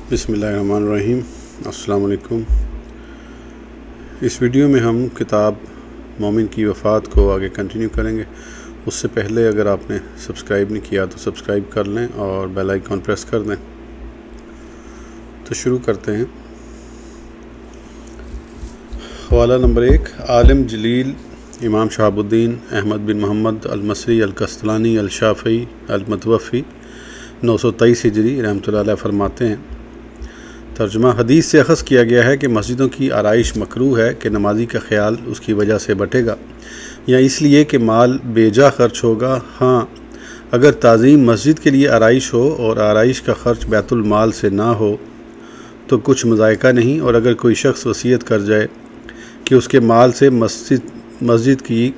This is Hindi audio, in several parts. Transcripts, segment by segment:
बिस्मिल्लाहिर्रहमानिर्रहीम। अस्सलाम वालेकुम। इस वीडियो में हम किताब मोमिन की वफ़ात को आगे कंटिन्यू करेंगे। उससे पहले अगर आपने सब्सक्राइब नहीं किया तो सब्सक्राइब कर लें और बेल आइकॉन प्रेस कर दें। तो शुरू करते हैं। हवाला नंबर 1, आलिम जलील इमाम शहाबुद्दीन अहमद बिन मोहम्मद अल-मसरी अल-कस्तलानी अल-शाफ़ी अल-मुतवफ़ी 923 हिजरी रहमतुल्लाह अलैह फरमाते हैं, तर्जुमा, हदीस से अख़ज़ किया गया है कि मस्जिदों की आराइश मकरूह है कि नमाजी का ख्याल उसकी वजह से बटेगा या इसलिए कि माल बेजा खर्च होगा। हाँ, अगर ताज़ीम मस्जिद के लिए आराइश हो और आराइश का ख़र्च बैतुल माल से ना हो तो कुछ मज़ायका नहीं। और अगर कोई शख्स वसीयत कर जाए कि उसके माल से मस्जिद की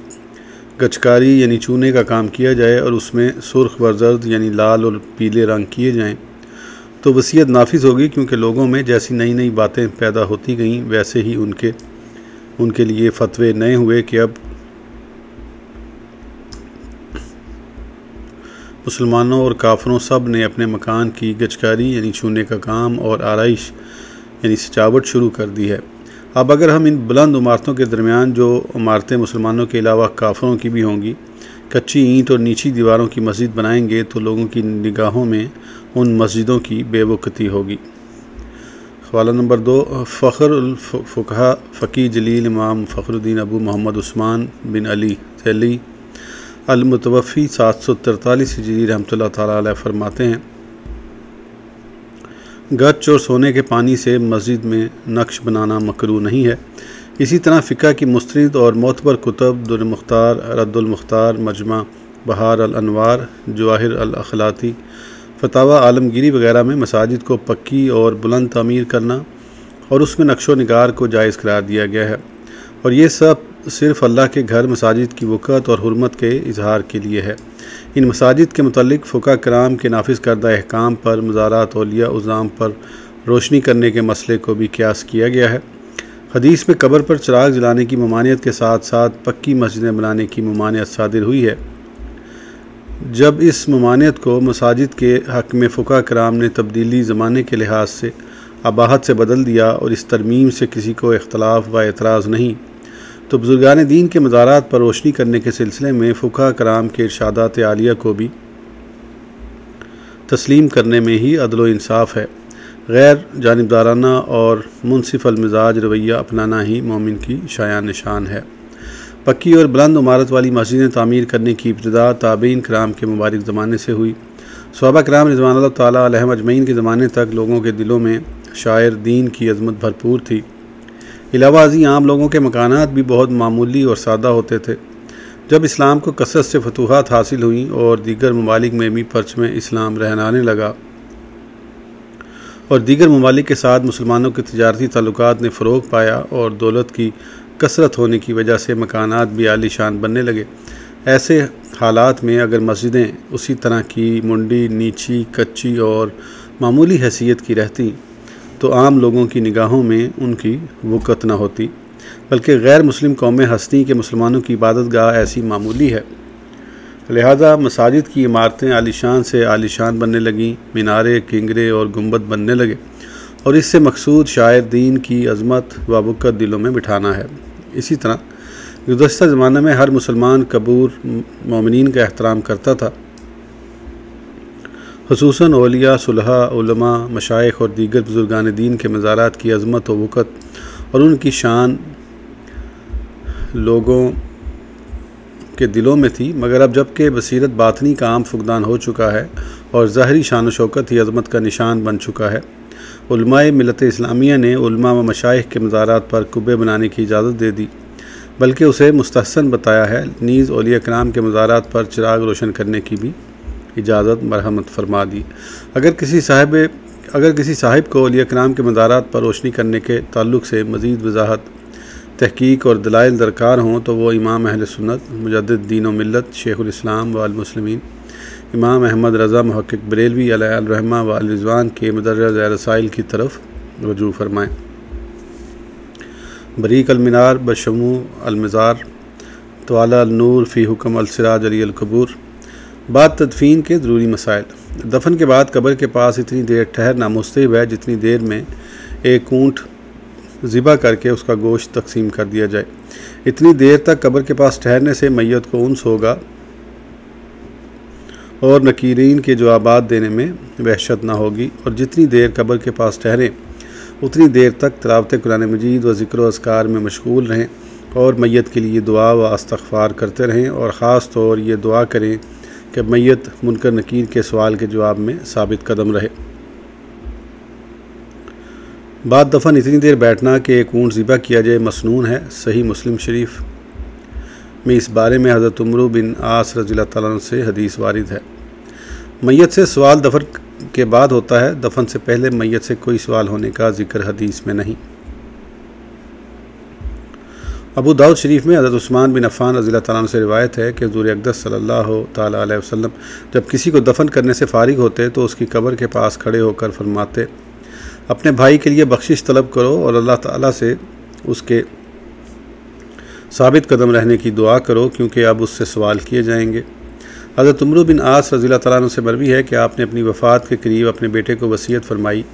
गचकारी यानी चूने का काम किया जाए और उसमें सुर्ख व जर्द यानी लाल और पीले रंग किए जाएँ तो वसीयत नाफिज होगी, क्योंकि लोगों में जैसी नई नई बातें पैदा होती गईं वैसे ही उनके लिए फतवे नए हुए कि अब मुसलमानों और काफरों सब ने अपने मकान की गचकारी यानी छूने का काम और आराइश यानी सजावट शुरू कर दी है। अब अगर हम इन बुलंद इमारतों के दरमियान जो इमारतें मुसलमानों के अलावा काफरों की भी होंगी कच्ची ईंट और नीची दीवारों की मस्जिद बनाएंगे तो लोगों की निगाहों में उन मस्जिदों की बेवकती होगी। हवाला नंबर 2, फ़ख्रुल फ़ुक़हा फ़क़ीह जलील इमाम फ़ख्रुद्दीन अबू मोहम्मद उस्मान बिन अली तैली अल-मुतवफ़ी 743 हिजरी रहमतुल्लाह ताला अलैह फरमाते हैं, गच और सोने के पानी से मस्जिद में नक्श बनाना मकरूह नहीं है। इसी तरह फ़िक़्ह की मुस्तनिद और मोतबर कुतुब दुर मुख्तार, रद्दुल मुख्तार, मजमा बहार अल अनवार, जवाहिर अल अखलाती, फतावा आलमगीरी वगैरह में मसाजिद को पक्की और बुलंद तामीर करना और उसमें नक्शो निगार को जायज़ करार दिया गया है। और ये सब सिर्फ़ अल्लाह के घर मसाजिद की वक़्त और हुर्मत के इजहार के लिए है। इन मसाजिद के मुतल्लिक़ फ़ुक़हा कराम के नाफिज करदा अहकाम पर मज़ारात औलिया उज़ाम पर रोशनी करने के मसले को भी क़यास किया गया है। हदीस में कब्र पर चिराग जलाने की ममानियत के साथ साथ पक्की मस्जिदें बनाने की ममानियत सादिर हुई है। जब इस ममानियत को मसाजिद के हक़ में फ़ुक़हा कराम ने तब्दीली ज़माने के लिहाज से अबाहत से बदल दिया और इस तरमीम से किसी को इख्तलाफ व एतराज़ नहीं, तो बुज़ुर्गान दीन के मज़ारात पर रोशनी करने के सिलसिले में फ़ुक़हा कराम के इरशादात आलिया को भी तस्लीम करने में ही अदल व इंसाफ़ है। गैर जानिबदाराना और मुनसिफ़ मिजाज रवैया अपनाना ही मोमिन की शायान निशान है। पक्की और बुलंद इमारत वाली मस्जिदें तामीर करने की इब्तिदा ताबीन कराम के मुबारक ज़माने से हुई। सहाबा कराम रिज़वानुल्लाह ताला अलैहिम अजमईन के ज़माने तक लोगों के दिलों में शायर दीन की अज़मत भरपूर थी। इलावा अज़ी आम लोगों के मकानात भी बहुत मामूली और सादा होते थे। जब इस्लाम को कसरत से फतूहात हासिल हुई और दीगर ममालिक में भी परचम इस्लाम रहनाने लगा और दीगर ममालिक के साथ मुसलमानों के तिजारती ताल्लुकात ने फ़रोग़ पाया और दौलत की कसरत होने की वजह से मकानात भी आलीशान बनने लगे, ऐसे हालात में अगर मस्जिदें उसी तरह की मुंडी, नीची, कच्ची और मामूली हैसियत की रहती तो आम लोगों की निगाहों में उनकी वक़्त न होती, बल्कि गैर मुस्लिम कौमें हंसती कि मुसलमानों की इबादत गाह ऐसी मामूली है। लिहाजा मसाजिद की इमारतें आलीशान से आलीशान बनने लगीं, मीनारे, किंगरे और गुंबद बनने लगे और इससे मकसूद शायर दीन की अज़मत व वक़्त दिलों में बिठाना है। इसी तरह गुज़श्ता ज़माने में हर मुसलमान कबूर मोमिनीन का एहतराम करता था, खुसूसन औलिया, सुलहा, उलमा, मशाइख और दीगर बुज़ुर्गान दीन के मज़ारात की अज़मत व वक़्त और उनकी शान लोगों के दिलों में थी। मगर अब जबकि बसीरत बातनी का आम फुक़दान हो चुका है और ज़ाहरी शान व शौकत ही अज़मत का निशान बन चुका है, उलमाए मिलत इस्लामिया ने उलमा व मशाइख के मज़ारात पर कुब्बे बनाने की इजाज़त दे दी, बल्कि उसे मुस्तहसन बताया है। नीज़ औलिया कराम के मज़ारात पर चिराग रोशन करने की भी इजाज़त मरहमत फरमा दी। अगर किसी साहिब को औलिया कराम के मज़ारात पर रोशनी करने के ताल्लुक़ से मज़ीद वज़ाहत, तहकीक और दलाइल दरकार हों तो वो इमाम अहले सुन्नत मुजद्दिद दीन व मिल्लत शेखुल इस्लाम व अल मुस्लिमीन इमाम अहमद रज़ा मुहक्किक बरेलवी अलैहि रहमा व रिज़वान के मदरज रसाइल की तरफ रुजू फरमाएँ। बरीक अलमिनार बशमू अलमज़ार तवाला अलनूर फ़ी हुक्म अलसिराज अली अलकबूर बाद तदफीन के ज़रूरी मसाइल। दफन के बाद कब्र के पास इतनी देर ठहरना मुस्तहब है जितनी देर में एक ऊँट ज़िबा करके उसका गोश्त तकसीम कर दिया जाए। इतनी देर तक कब्र के पास ठहरने से मैयत को उन्स होगा और नकीरीन के जवाबात देने में वहशत ना होगी, और जितनी देर कब्र के पास ठहरें उतनी देर तक तिलावत कुरान मजीद व ज़िक्र व अस्कार में मशगूल रहें और मैयत के लिए दुआ व इस्तग़फ़ार करते रहें, और ख़ास तौर ये दुआ करें कि मैयत मुनकर नकीर के सवाल के जवाब में साबित कदम रहे। बाद दफन इतनी देर बैठना कि एक ऊँट ज़िबा किया जाए मसनून है। सही मुस्लिम शरीफ में इस बारे में हज़रत उमर बिन आस रज़ियल्लाहु तआला अन्हु से हदीस वारिद है। मैयत से सवाल दफन के बाद होता है, दफन से पहले मैयत से कोई सवाल होने का जिक्र हदीस में नहीं। अबू दाऊद शरीफ में हज़रत उस्मान बिन अफ़्फ़ान रज़ियल्लाहु तआला अन्हु से रिवायत है कि हुज़ूर अक़दस सल्लल्लाहु तआला अलैहि वसल्लम जब किसी को दफन करने से फ़ारिग होते तो उसकी कब्र के पास खड़े होकर फरमाते, अपने भाई के लिए बख्शिश तलब करो और अल्लाह ताला से उसके साबित कदम रहने की दुआ करो, क्योंकि अब उससे सवाल किए जाएंगे। हज़रत उमर बिन आस रज़ियल्लाहु तआला अन्हु से मरवी है कि आपने अपनी वफ़ात के करीब अपने बेटे को वसीयत फरमाई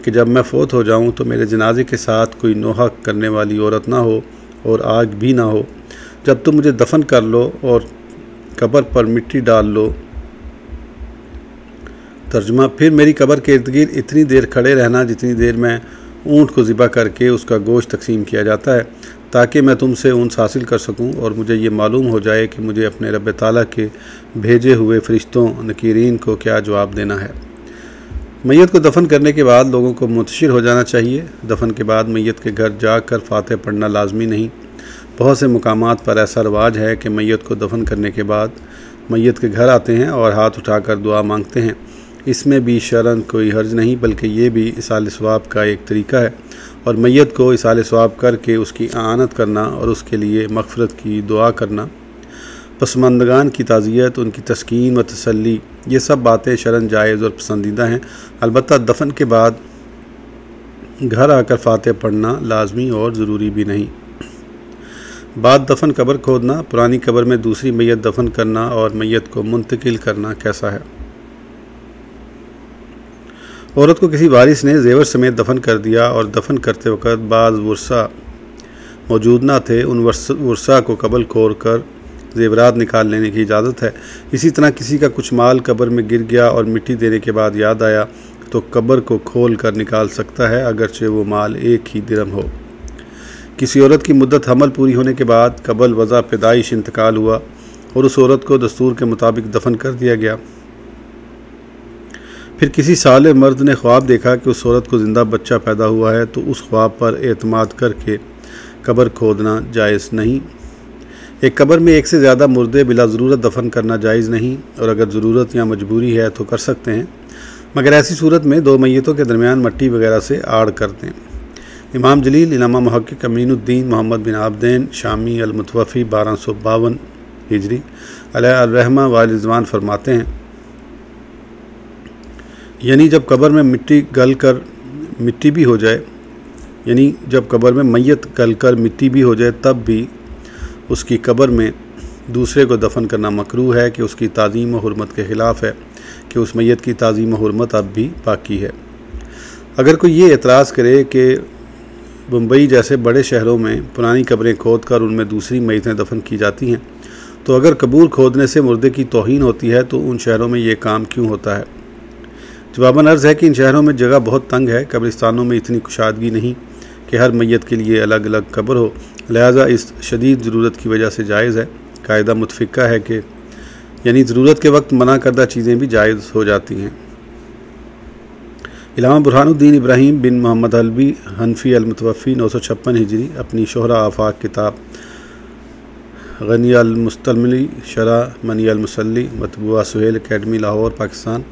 कि जब मैं फ़ौत हो जाऊं तो मेरे जनाजे के साथ कोई नोहा करने वाली औरत ना हो और आग भी ना हो। जब तुम मुझे दफन कर लो और कब्र पर मिट्टी डाल लो। तर्जुमा, फिर मेरी कब्र के इर्द गिर्द इतनी देर खड़े रहना जितनी देर में ऊँट को ज़िबा करके उसका गोश्त तकसीम किया जाता है, ताकि मैं तुमसे उन्स हासिल कर सकूं और मुझे ये मालूम हो जाए कि मुझे अपने रब ताला के भेजे हुए फ़रिश्तों नकीरीन को क्या जवाब देना है। मैयत को दफन करने के बाद लोगों को मुंतशिर हो जाना चाहिए। दफन के बाद मैयत के घर जाकर फातिहा पढ़ना लाजमी नहीं। बहुत से मुकामात पर ऐसा रवाज है कि मैयत को दफन करने के बाद मैयत के घर आते हैं और हाथ उठाकर दुआ मांगते हैं। इसमें भी शरन कोई हर्ज नहीं, बल्कि ये भी इसाल सवाब का एक तरीका है, और मैयत को इसाल सवाब करके उसकी आनत करना और उसके लिए मग़फ़िरत की दुआ करना, पसमानदगान की ताज़ियत, उनकी तस्कीन व तसल्ली, ये सब बातें शरन जायज़ और पसंदीदा हैं। अलबत्ता दफन के बाद घर आकर फातिहा पढ़ना लाजमी और ज़रूरी भी नहीं। बाद दफन कब्र खोदना, पुरानी कब्र में दूसरी मैयत दफन करना और मैयत को मुंतकिल करना कैसा है। औरत को किसी वारिस ने जेवर समेत दफन कर दिया और दफन करते वक़्त बाज़ वर्सा मौजूद ना थे, उन वर्सा को कब्र खोल कर जेवरात निकाल लेने की इजाज़त है। इसी तरह किसी का कुछ माल कब्र में गिर गया और मिट्टी देने के बाद याद आया तो कब्र को खोल कर निकाल सकता है, अगरचे वो माल एक ही दिरहम हो। किसी औरत की मुद्दत हमल पूरी होने के बाद कबल वज़ा पैदाइश इंतकाल हुआ और उस औरत को दस्तूर के मुताबिक दफन कर दिया गया। फिर किसी साले मर्द ने ख्वाब देखा कि उस औरत को ज़िंदा बच्चा पैदा हुआ है, तो उस ख्वाब पर एतमाद करके कब्र खोदना जायज़ नहीं। एक कब्र में एक से ज़्यादा मुर्दे बिला ज़रूरत दफन करना जायज़ नहीं, और अगर ज़रूरत या मजबूरी है तो कर सकते हैं, मगर ऐसी सूरत में दो मैयतों के दरमियान मट्टी वगैरह से आड़ कर दें। इमाम जलील इलामा मुहक्किक अमीनुद्दीन मोहम्मद बिन आबदैन शामी अल-मुतवफ़ी 1252 हिजरी अलैहिर्रहमा व रिज़वान फरमाते हैं, यानी जब कब्र में मिट्टी गल कर मिट्टी भी हो जाए, यानी जब कब्र में मैयत गल कर मिट्टी भी हो जाए, तब भी उसकी कब्र में दूसरे को दफन करना मकरूह है कि उसकी ताज़ीम व हुर्मत के ख़िलाफ़ है कि उस मैयत की ताज़ीम व हुर्मत अब भी बाकी है। अगर कोई ये एतराज़ करे कि मुंबई जैसे बड़े शहरों में पुरानी कब्रें खोद कर उनमें दूसरी मैयतें दफन की जाती हैं, तो अगर कबूर खोदने से मुर्दे की तौहीन होती है तो उन शहरों में ये काम क्यों होता है। जवाबन अर्ज़ है कि इन शहरों में जगह बहुत तंग है, कब्रिस्तानों में इतनी कुशादगी नहीं कि हर मैयत के लिए अलग अलग कब्र हो, लिहाजा इस शदीद ज़रूरत की वजह से जायज़ है। कायदा मुतफ़िका है कि यानी ज़रूरत के वक्त मना करदा चीज़ें भी जायज़ हो जाती हैं। इलामा बुरहानुद्दीन इब्राहीम बिन मोहम्मद हलबी हनफी अल-मुतवफ़ी 956 हिजरी अपनी शोहरा आफाक किताब गनी अल-मुस्तमली शरा मनी अल-मुसल्ली मतबूआ सुहेल अकेडमी लाहौर पाकिस्तान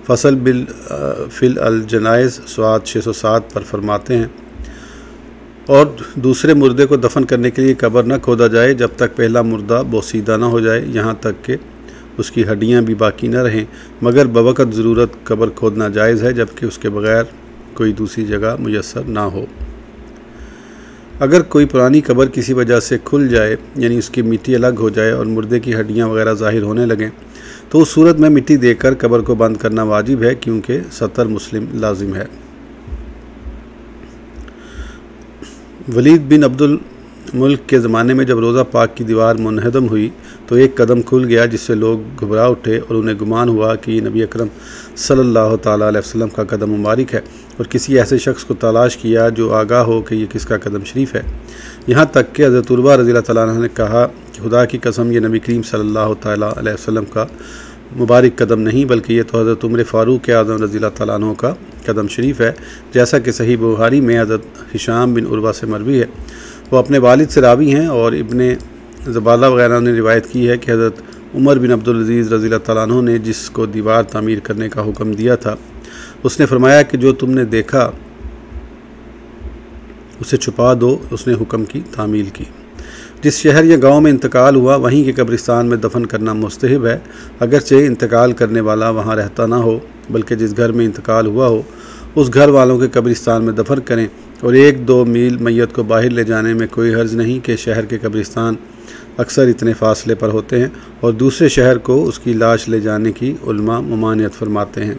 फसल बिल फ़िल अल-जनाइज़ स्वाद 607 पर फरमाते हैं, और दूसरे मुर्दे को दफन करने के लिए कब्र न खोदा जाए जब तक पहला मुर्दा बोसीदा न हो जाए, यहाँ तक कि उसकी हड्डियाँ भी बाकी न रहें, मगर बवक़्त ज़रूरत कब्र खोदना जायज़ है जबकि उसके बग़ैर कोई दूसरी जगह मुयस्सर ना हो। अगर कोई पुरानी कब्र किसी वजह से खुल जाए, यानी उसकी मिट्टी अलग हो जाए और मुर्दे की हड्डियाँ वगैरह ज़ाहिर होने लगें, तो उस सूरत में मिट्टी देकर कब्र को बंद करना वाजिब है, क्योंकि सतर मुस्लिम लाजिम है। वलीद बिन अब्दुल मुल्क के ज़माने में जब रोज़ा पाक की दीवार मुनहदम हुई तो एक कदम खुल गया, जिससे लोग घबरा उठे और उन्हें गुमान हुआ कि ये नबी अकरम सल्लल्लाहु ताला अलैहि वसल्लम का कदम मुबारक है, और किसी ऐसे शख्स को तलाश किया जो आगाह हो कि ये किसका कदम शरीफ है। यहाँ तक कि हज़रत उर्वा रज़ियल्लाहु ताला अन्हु ने कहा कि खुदा की कसम, ये नबी करीम सल्लल्लाहु ताला अलैहि वसल्लम का मुबारक कदम नहीं, बल्कि ये तो हज़रत उमर फ़ारूक आज़म रज़ियल्लाहु ताला अन्हु का कदम शरीफ है। जैसा कि सही बुखारी में हज़रत हिशाम बिन उर्वा से मरवी है, वो अपने वालिद से रावी हैं, और इब्ने ज़बाला वगैरह ने रिवायत की है कि हज़रत उमर बिन अब्दुल अज़ीज़ रज़ियल्लाहु ताला अन्हु ने जिसको दीवार तामीर करने का हुक्म दिया था, उसने फरमाया कि जो तुमने देखा उसे छुपा दो। उसने हुक्म की तामील की। जिस शहर या गांव में इंतकाल हुआ वहीं के कब्रिस्तान में दफन करना मुस्तहब है, अगरचे इंतकाल करने वाला वहां रहता ना हो, बल्कि जिस घर में इंतकाल हुआ हो उस घर वालों के कब्रिस्तान में दफन करें। और 1-2 मील मैयत को बाहर ले जाने में कोई हर्ज नहीं कि शहर के कब्रिस्तान अक्सर इतने फासले पर होते हैं, और दूसरे शहर को उसकी लाश ले जाने की उलमा ममानियत फरमाते हैं।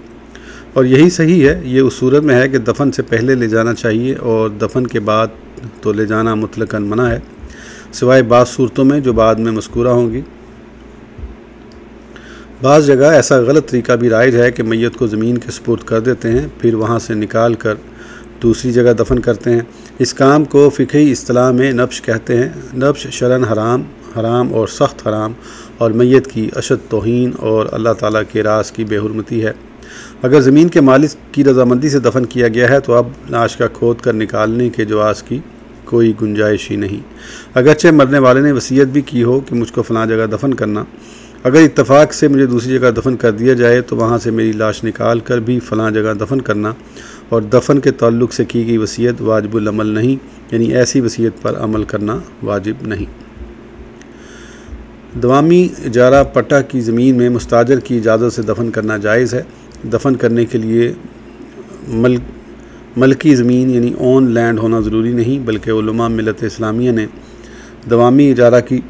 और यही सही है। ये उस सूरत में है कि दफन से पहले ले जाना चाहिए, और दफन के बाद तो ले जाना मुतलकन मना है, सिवाय बाज़ सूरतों में जो बाद में मज़कूरा होंगी। बाज़ जगह ऐसा गलत तरीका भी राइज है कि मैयत को ज़मीन के सुपुर्द कर देते हैं, फिर वहाँ से निकाल कर दूसरी जगह दफन करते हैं। इस काम को फ़िक़ही इस्तिलाह में नब्श कहते हैं। नब्श शरन हराम और सख्त हराम, और मैयत की अशद तौहीन और अल्लाह ताला के राज की बेहुरमती है। अगर ज़मीन के मालिक की रजामंदी से दफन किया गया है तो अब लाश का खोद कर निकालने के जवाज़ की कोई गुंजाइश ही नहीं। अगरचे मरने वाले ने वसीयत भी की हो कि मुझको फ़लाँ जगह दफन करना, अगर इत्तफ़ाक़ से मुझे दूसरी जगह दफन कर दिया जाए तो वहाँ से मेरी लाश निकाल कर भी फ़लाँ जगह दफन करना, और दफन के ताल्लुक़ से की गई वसीयत वाजिबुल अमल नहीं, यानी ऐसी वसीयत पर अमल करना वाजिब नहीं। दवामी इजारा पट्टा की ज़मीन में मुस्ताजर की इजाज़त से दफन करना जायज़ है। दफन करने के लिए मलकी ज़मीन यानी ओन लैंड होना ज़रूरी नहीं, बल्कि उलमा मिलत इस्लामिया ने दवामी इजारा की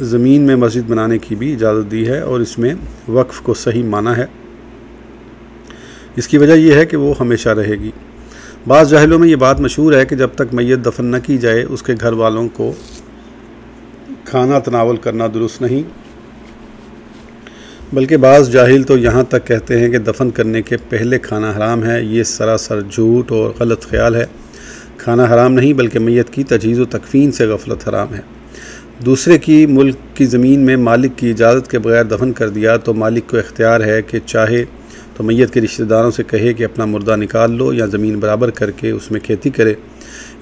ज़मीन में मस्जिद बनाने की भी इजाज़त दी है, और इसमें वक्फ़ को सही माना है। इसकी वजह यह है कि वो हमेशा रहेगी। बाज़ जाहिलों में ये बात मशहूर है कि जब तक मैयत दफन न की जाए उसके घर वालों को खाना तनावल करना दुरुस्त नहीं, बल्कि बाज़ जाहिल तो यहाँ तक कहते हैं कि दफन करने के पहले खाना हराम है। ये सरासर झूठ और गलत ख्याल है। खाना हराम नहीं, बल्कि मैयत की तजहीज़ व तकफ़ीन से गफलत हराम है। दूसरे की मुल्क की ज़मीन में मालिक की इजाज़त के बगैर दफन कर दिया तो मालिक को इख्तियार है कि चाहे तो मैयत के रिश्तेदारों से कहे कि अपना मुर्दा निकाल लो, या ज़मीन बराबर करके उसमें खेती करे।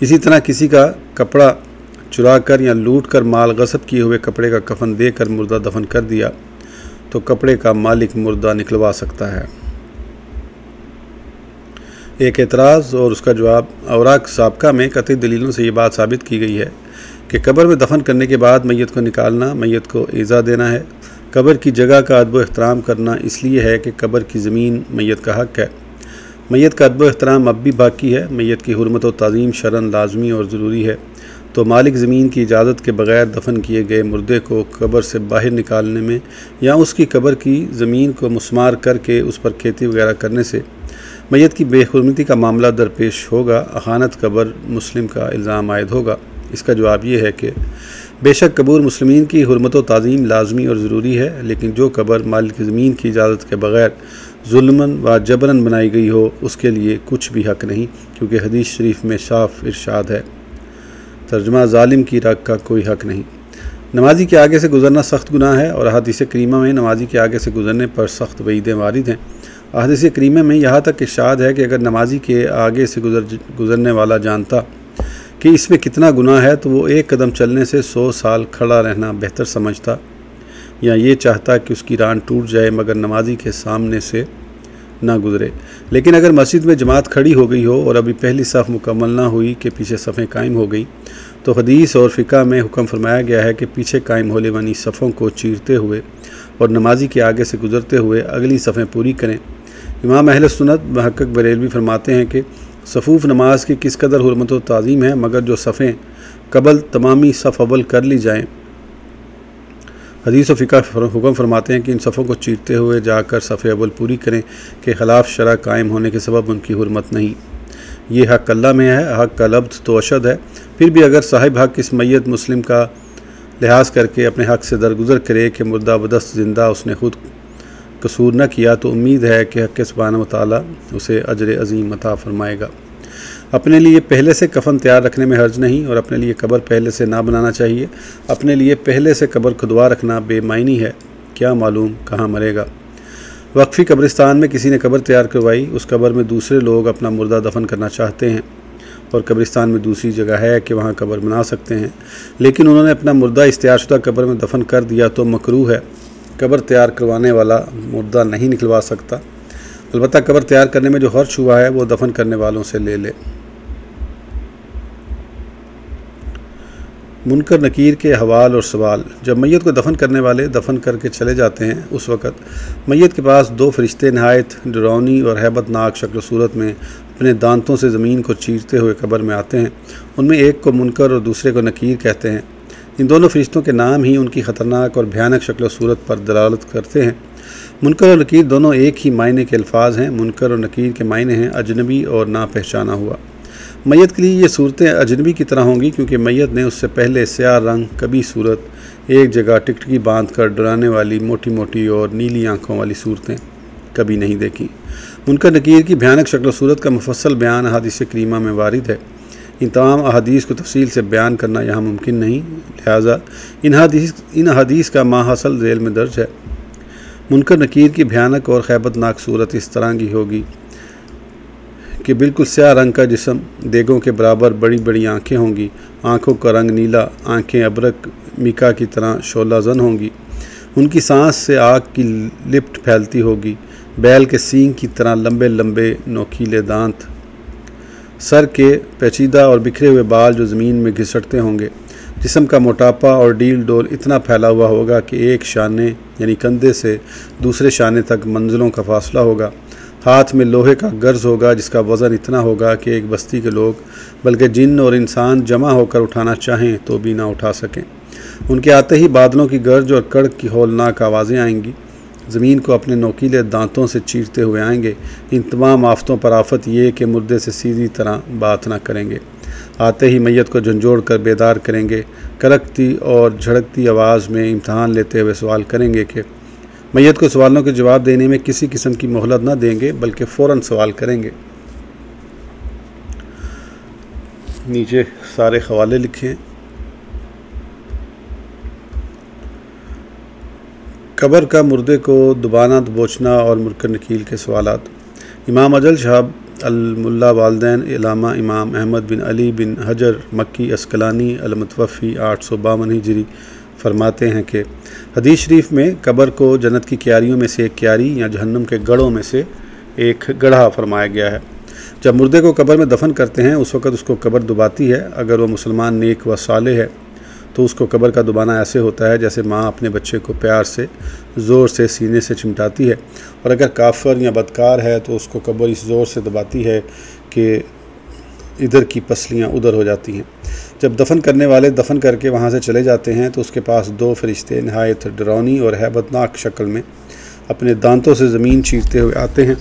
इसी तरह किसी का कपड़ा चुरा कर या लूट कर माल गसब किए हुए कपड़े का कफन देकर मुर्दा दफन कर दिया तो कपड़े का मालिक मुर्दा निकलवा सकता है। एक एतराज़ और उसका जवाब। औराक साबका में कतई दलीलों से ये बात साबित की गई है कि कब्र में दफन करने के बाद मैयत को निकालना मैयत को ईज़ा देना है। कब्र की जगह का अदब एहतराम करना इसलिए है कि कब्र की ज़मीन मैयत का हक़ है। मैयत का अदब एहतराम अब भी बाकी है। मैयत की हुर्मत व ताज़ीम शरन लाजमी और ज़रूरी है, तो मालिक ज़मीन की इजाज़त के बग़ैर दफन किए गए मुर्दे को कब्र से बाहर निकालने में या उसकी कब्र की ज़मीन को मुस्मार करके उस पर खेती वगैरह करने से मैयत की बेहुरमती का मामला दरपेश होगा। अखानत कब्र मुस्लिम का इल्ज़ाम आयद होगा। इसका जवाब ये है कि बेशक कबूर मुस्लिमीन की हुर्मत व ताज़ीम लाजमी और ज़रूरी है, लेकिन जो कब्र मालिक ज़मीन की इजाज़त के बग़ैर जुल्मन व जबरन बनाई गई हो उसके लिए कुछ भी हक़ नहीं, क्योंकि हदीस शरीफ में साफ इरशाद है, तर्जुमा ज़ालिम की रग का कोई हक़ नहीं। नमाजी के आगे से गुज़रना सख्त गुनाह है, और हदीस करीमा में नमाजी के आगे से गुज़रने पर सख्त वईदें वारिद हैं। हदीस करीमा में यहाँ तक इरशाद है कि अगर नमाजी के आगे से गुज़रने वाला जानता कि इसमें कितना गुनाह है तो वो एक कदम चलने से 100 साल खड़ा रहना बेहतर समझता, या ये चाहता कि उसकी रान टूट जाए मगर नमाजी के सामने से ना गुज़रे। लेकिन अगर मस्जिद में जमात खड़ी हो गई हो और अभी पहली सफ़ मुकम्मल ना हुई कि पीछे सफ़ें कायम हो गई, तो हदीस और फ़िक़ा में हुक्म फरमाया गया है कि पीछे कायम होने वाली सफ़ों को चीरते हुए और नमाजी के आगे से गुज़रते हुए अगली सफ़ें पूरी करें। इमाम अहले सुन्नत मुहक्किक बरेलवी फरमाते हैं कि सफ़ूफ़ नमाज की किस कदर हुर्मत व ताज़ीम है, मगर जो सफ़ें कबल तमामी सफ़ अव्वल कर ली जाएँ हदीस व फ़िक़्ह हुक्म फरमाते हैं कि इन सफ़ों को चीरते हुए जाकर सफ़े अव्वल पूरी करें कि ख़िलाफ़ शरअ कायम होने के सबब उनकी हुर्मत नहीं। ये हक़ अल्लाह में है, हक़ का लब्ज़ तो अशद है। फिर भी अगर साहिब हक़ इस मैयत मुस्लिम का लिहाज करके अपने हक़ से दरगुजर करे कि मुर्दा बदस्त ज़िंदा उसने खुद कसूर न किया, तो उम्मीद है कि हक़ सुब्हानहू व तआला उसे अजर अज़ीम अता फ़रमाएगा। अपने लिए पहले से कफ़न तैयार रखने में हर्ज नहीं और अपने लिए कब्र पहले से ना बनाना चाहिए। अपने लिए पहले से कब्र खुदवा रखना बेमायनी है, क्या मालूम कहाँ मरेगा। वक्फ़ी कब्रिस्तान में किसी ने कब्र तैयार करवाई, उस कब्र में दूसरे लोग अपना मुर्दा दफन करना चाहते हैं और कब्रिस्तान में दूसरी जगह है कि वहाँ कब्र बना सकते हैं, लेकिन उन्होंने अपना मुर्दा इस तैयारशुदा कब्र में दफन कर दिया तो मकरूह है। कब्र तैयार करवाने वाला मुर्दा नहीं निकलवा सकता, अलबत्ता कब्र तैयार करने में जो खर्च हुआ है वो दफन करने वालों से ले ले। मुनकर नकीर के हवाल और सवाल। जब मैयत को दफन करने वाले दफन करके चले जाते हैं, उस वक़्त मैयत के पास दो फरिश्ते नहायत डरावनी और हैबतनाक शक्ल सूरत में अपने दांतों से ज़मीन को चीरते हुए कब्र में आते हैं। उनमें एक को मुनकर और दूसरे को नकीर कहते हैं। इन दोनों फरिश्तों के नाम ही उनकी ख़तरनाक और भयानक शक्ल सूरत पर दलालत करते हैं। मुनकर और नकीर दोनों एक ही मायने के अल्फाज हैं। मुनकर और नकीर के मायने हैं अजनबी और ना पहचाना हुआ। मैयत के लिए ये सूरतें अजनबी की तरह होंगी, क्योंकि मैयत ने उससे पहले स्याह रंग कभी सूरत एक जगह टिकटकी बांध कर डराने वाली मोटी मोटी और नीली आँखों वाली सूरतें कभी नहीं देखी। मुनकर नकीर की भयानक शक्ल सूरत का मुफस्सल बयान अहादीस करीमा में वारिद है। इन तमाम अहादीस को तफसील से बयान करना यहाँ मुमकिन नहीं, लिहाजा इन अहादीस का माहसल झेल में दर्ज है। मुनकर नकीर की भयानक और खैबतनाक सूरत इस तरह की होगी कि बिल्कुल स्याह रंग का जिस्म, देगों के बराबर बड़ी बड़ी आँखें होंगी, आँखों का रंग नीला, आँखें अबरक मिका की तरह शोला जन होंगी, उनकी सांस से आग की लिपट फैलती होगी, बैल के सींग की तरह लंबे लंबे नोकीले दांत, सर के पेचीदा और बिखरे हुए बाल जो ज़मीन में घिसटते होंगे, जिस्म का मोटापा और डील डोल इतना फैला हुआ होगा कि एक शाने यानी कंधे से दूसरे शाने तक मंजिलों का फासला होगा। हाथ में लोहे का गर्ज होगा जिसका वज़न इतना होगा कि एक बस्ती के लोग, बल्कि जिन्न और इंसान जमा होकर उठाना चाहें तो भी ना उठा सकें। उनके आते ही बादलों की गर्ज और कड़क की हौलनाक आवाज़ें आएंगी, ज़मीन को अपने नोकीले दांतों से चीरते हुए आएंगे। इन तमाम आफतों पर आफत ये कि मुर्दे से सीधी तरह बात ना करेंगे। आते ही मैयत को झंझोड़ कर बेदार करेंगे, करकती और झड़कती आवाज़ में इम्तहान लेते हुए सवाल करेंगे कि मैयत को सवालों के जवाब देने में किसी किस्म की मोहलत न देंगे, बल्कि फ़ौरन सवाल करेंगे। नीचे सारे हवाले लिखें। कब्र का मुर्दे को दुबाना दबोचना और मुनकर नकीर के सवालात। इमाम अजल शहाब अल-मुल्ला वालदैन इलामा इमाम अहमद बिन अली बिन हजर मक्की अस्कलानी अल-मुतवफ़ी 852 हिजरी फरमाते हैं कि हदीस शरीफ में कब्र को जन्नत की क्यारियों में से एक क्यारी या जहन्नम के गढ़ों में से एक गढ़ा फरमाया गया है। जब मुर्दे को कब्र में दफन करते हैं उस वक़्त उसको कब्र दुबाती है। अगर वह मुसलमान नेक व साले है तो उसको कब्र का दुबाना ऐसे होता है जैसे माँ अपने बच्चे को प्यार से ज़ोर से सीने से चिमटाती है, और अगर काफिर या बदकार है तो उसको कब्र इस ज़ोर से दबाती है कि इधर की पसलियाँ उधर हो जाती हैं। जब दफन करने वाले दफन करके वहाँ से चले जाते हैं तो उसके पास दो फरिश्ते नहायत डरावनी और हैबतनाक शक्ल में अपने दांतों से ज़मीन चीरते हुए आते हैं।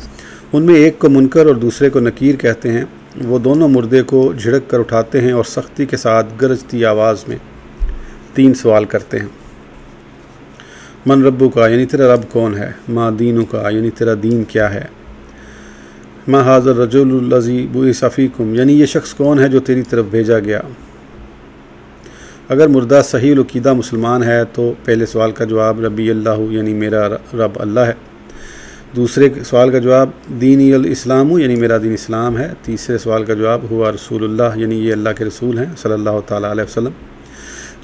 उनमें एक को मुनकर और दूसरे को नकीर कहते हैं। वो दोनों मुर्दे को झिड़क कर उठाते हैं और सख्ती के साथ गरजती आवाज़ में 3 सवाल करते हैं। मन रब्बु का यानी तेरा रब कौन है, माँ दीनु का यानी तेरा दीन क्या है, माँ हाज़र रजुलुल्लज़ी बुइसा फ़ीकुम यानी ये शख्स कौन है जो तेरी तरफ भेजा गया। अगर मुर्दा सही अक़ीदा मुसलमान है तो पहले सवाल का जवाब रब्बी अल्लाह यानी मेरा रब अल्लाह है। दूसरे सवाल का जवाब दीनी अल इस्लाम यानी मेरा दीन इस्लाम है। तीसरे सवाल का जवाब हुआ रसूलुल्लाह यानी ये अल्लाह के रसूल हैं सल्लल्लाहु ताला अलैहि वसल्लम।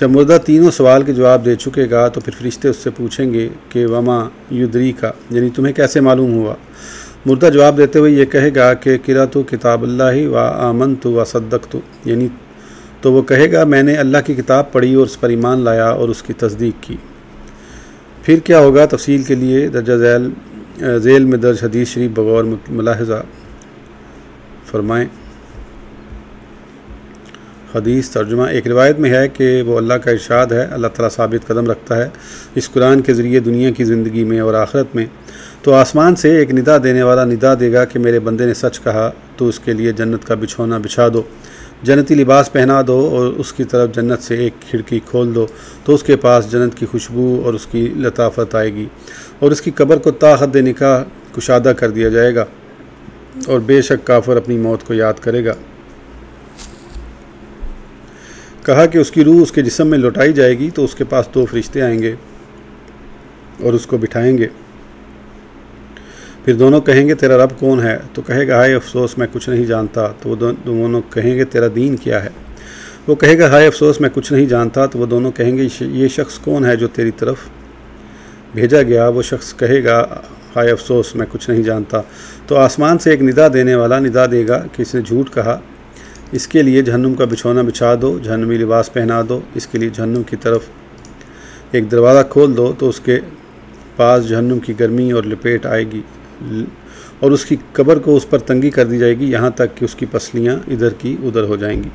जब मुर्दा तीनों सवाल के जवाब दे चुकेगा तो फिर फरिश्ते उससे पूछेंगे कि वमा युद्री का यानी तुम्हें कैसे मालूम हुआ। मुर्दा जवाब देते हुए ये कहेगा कि किरातु किताबुल्लाहि व आमनतु व सद्दक़तु यानी तो वो कहेगा मैंने अल्लाह की किताब पढ़ी और उस पर ईमान लाया और उसकी तस्दीक की। फिर क्या होगा तफसील के लिए दर्जा झेल में दर्ज हदीस शरीफ बगौर मुलाहजा फरमाएँ। हदीस तर्जुमा। एक रिवायत में है कि वो अल्लाह का इरशाद है, अल्लाह ताला साबित कदम रखता है इस कुरान के ज़रिए दुनिया की ज़िंदगी में और आखिरत में। तो आसमान से एक निदा देने वाला निदा देगा कि मेरे बंदे ने सच कहा, तो उसके लिए जन्नत का बिछौना बिछा दो, जन्नती लिबास पहना दो और उसकी तरफ जन्नत से एक खिड़की खोल दो, तो उसके पास जन्नत की खुशबू और उसकी लताफत आएगी और उसकी कब्र को ता हद निकाह कुशादा कर दिया जाएगा और बेशक काफिर अपनी मौत को याद करेगा। कहा कि उसकी रूह उसके जिस्म में लौटाई जाएगी तो उसके पास 2 फरिश्ते आएंगे और उसको बिठाएंगे। फिर दोनों कहेंगे तेरा रब कौन है? तो कहेगा हाय अफसोस मैं कुछ नहीं जानता। तो वो दोनों कहेंगे तेरा दीन क्या है? वो कहेगा हाय अफसोस मैं कुछ नहीं जानता। तो वो दोनों कहेंगे ये शख्स कौन है जो तेरी तरफ भेजा गया? वो शख्स कहेगा हाय अफसोस मैं कुछ नहीं जानता। तो आसमान से एक निदा देने वाला निदा देगा कि इसने झूठ कहा, इसके लिए जहन्नुम का बिछौना बिछा दो, जहन्नमी लिबास पहना दो, इसके लिए जहन्नुम की तरफ एक दरवाज़ा खोल दो, तो उसके पास जहन्नुम की गर्मी और लपेट आएगी और उसकी कब्र को उस पर तंगी कर दी जाएगी, यहाँ तक कि उसकी पसलियाँ इधर की उधर हो जाएंगी।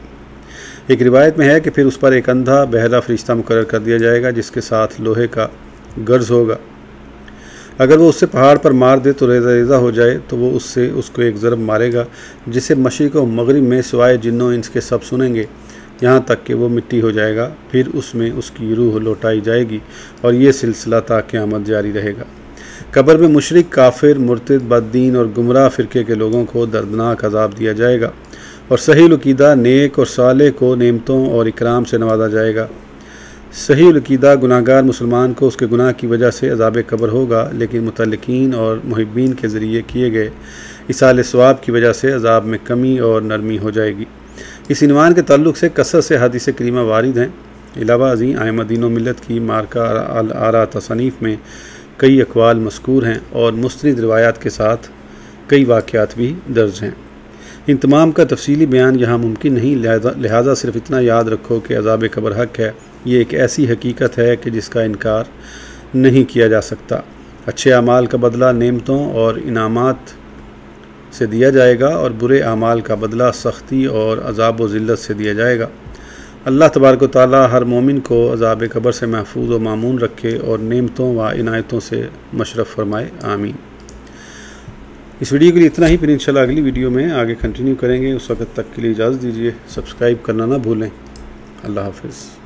एक रिवायत में है कि फिर उस पर एक अंधा बहरा फरिश्ता मुकर्रर कर दिया जाएगा जिसके साथ लोहे का गर्ज होगा। अगर वो उससे पहाड़ पर मार दे तो रेज़ा रेज़ा हो जाए, तो वो उससे उसको एक ज़रब मारेगा जिसे मशरिक़ और मगरिब में सिवाय जिन्नों इंस के सब सुनेंगे, यहाँ तक कि वो मिट्टी हो जाएगा। फिर उसमें उसकी रूह लौटाई जाएगी और ये सिलसिला ता क़यामत जारी रहेगा। कब्र में मुशरिक, काफिर, मुर्तिद, बद्दीन और गुमराह फ़िरके के लोगों को दर्दनाक अज़ाब दिया जाएगा और सही अक़ीदा नेक और साले को नेमतों और इकराम से नवाजा जाएगा। सही अक़ीदा गुनाहगार मुसलमान को उसके गुनाह की वजह से अज़ाब कब्र होगा, लेकिन मुतल्लिकीन और मुहिब्बीन के ज़रिए किए गए इसाल सवाब की वजह से अज़ाब में कमी और नरमी हो जाएगी। इस इन्वान के ताल्लुक़ से कसरत से हदीस करीमा वारिद हैं। इलावा अज़ीं आइम्मा दीन व मिल्लत की मार्का आरा तसनीफ़ में कई अक़वाल मज़कूर हैं और मुस्तनिद रिवायात के साथ कई वाक़यात भी दर्ज हैं। इन तमाम का तफसीली बयान यहाँ मुमकिन नहीं, लिहाजा सिर्फ इतना याद रखो कि अज़ाब कब्र हक़ है। ये एक ऐसी हकीकत है कि जिसका इनकार नहीं किया जा सकता। अच्छे अमाल का बदला नेमतों और इनामात से दिया जाएगा और बुरे अमाल का बदला सख्ती और अज़ाब व ज़िल्लत से दिया जाएगा। अल्लाह तबारक व तआला हर मोमिन को अज़ाब कब्र से महफूज व मामून रखे और नेमतों व इनायतों से मशरफ़ फरमाए, आमीन। इस वीडियो के लिए इतना ही, फिर इंशाल्लाह अगली वीडियो में आगे कंटिन्यू करेंगे। उस वक्त तक के लिए इजाज़त दीजिए। सब्सक्राइब करना ना भूलें। अल्लाह हाफ़िज़।